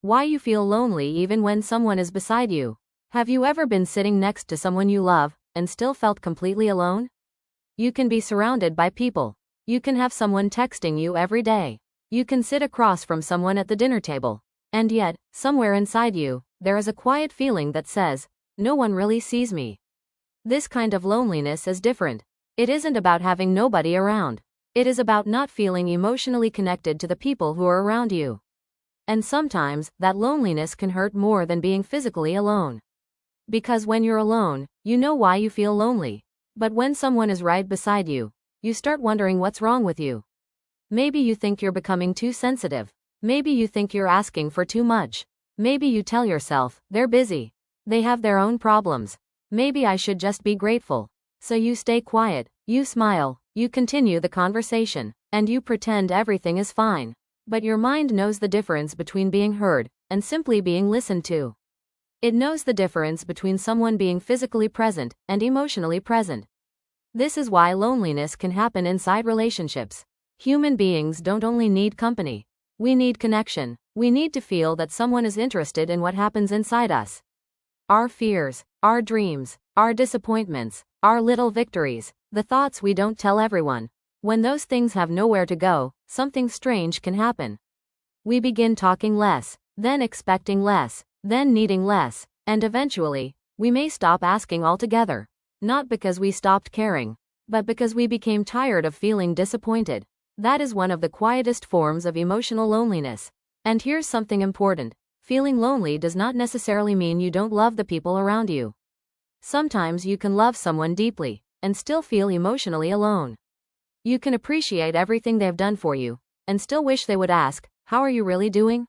Why you feel lonely even when someone is beside you. Have you ever been sitting next to someone you love and still felt completely alone? You can be surrounded by people. You can have someone texting you every day. You can sit across from someone at the dinner table. And yet, somewhere inside you, there is a quiet feeling that says, no one really sees me. This kind of loneliness is different. It isn't about having nobody around. It is about not feeling emotionally connected to the people who are around you. And sometimes, that loneliness can hurt more than being physically alone. Because when you're alone, you know why you feel lonely. But when someone is right beside you, you start wondering what's wrong with you. Maybe you think you're becoming too sensitive. Maybe you think you're asking for too much. Maybe you tell yourself, they're busy. They have their own problems. Maybe I should just be grateful. So you stay quiet, you smile, you continue the conversation, and you pretend everything is fine. But your mind knows the difference between being heard and simply being listened to. It knows the difference between someone being physically present and emotionally present. This is why loneliness can happen inside relationships. Human beings don't only need company. We need connection. We need to feel that someone is interested in what happens inside us. Our fears, our dreams, our disappointments, our little victories, the thoughts we don't tell everyone. When those things have nowhere to go, something strange can happen. We begin talking less, then expecting less, then needing less, and eventually, we may stop asking altogether. Not because we stopped caring, but because we became tired of feeling disappointed. That is one of the quietest forms of emotional loneliness. And here's something important. Feeling lonely does not necessarily mean you don't love the people around you. Sometimes you can love someone deeply, and still feel emotionally alone. You can appreciate everything they've done for you, and still wish they would ask, how are you really doing?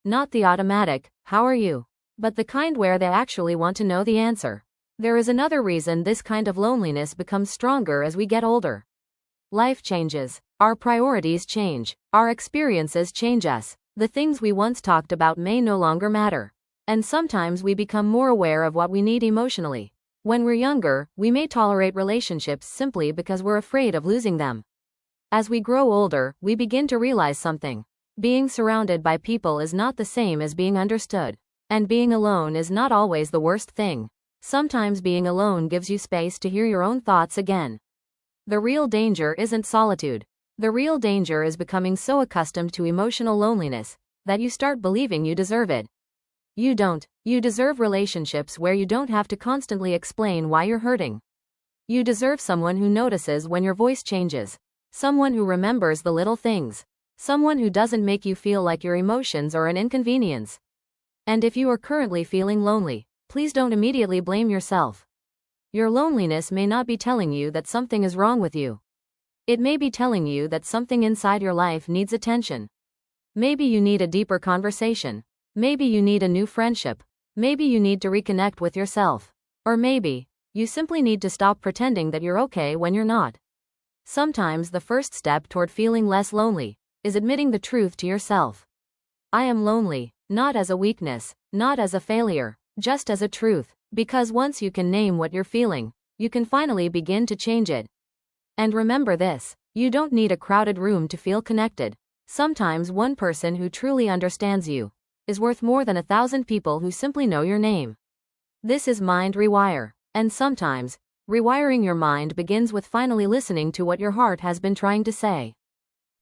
Not the automatic, how are you? But the kind where they actually want to know the answer. There is another reason this kind of loneliness becomes stronger as we get older. Life changes. Our priorities change. Our experiences change us. The things we once talked about may no longer matter. And sometimes we become more aware of what we need emotionally. When we're younger, we may tolerate relationships simply because we're afraid of losing them. As we grow older, we begin to realize something. Being surrounded by people is not the same as being understood. And being alone is not always the worst thing. Sometimes being alone gives you space to hear your own thoughts again. The real danger isn't solitude. The real danger is becoming so accustomed to emotional loneliness that you start believing you deserve it. You don't. You deserve relationships where you don't have to constantly explain why you're hurting. You deserve someone who notices when your voice changes. Someone who remembers the little things. Someone who doesn't make you feel like your emotions are an inconvenience. And if you are currently feeling lonely, please don't immediately blame yourself. Your loneliness may not be telling you that something is wrong with you. It may be telling you that something inside your life needs attention. Maybe you need a deeper conversation. Maybe you need a new friendship. Maybe you need to reconnect with yourself. Or maybe you simply need to stop pretending that you're okay when you're not. Sometimes the first step toward feeling less lonely is admitting the truth to yourself. I am lonely, not as a weakness, not as a failure, just as a truth. Because once you can name what you're feeling, you can finally begin to change it. And remember this, you don't need a crowded room to feel connected. Sometimes one person who truly understands you is worth more than 1,000 people who simply know your name. This is Mind Rewire. And sometimes, rewiring your mind begins with finally listening to what your heart has been trying to say.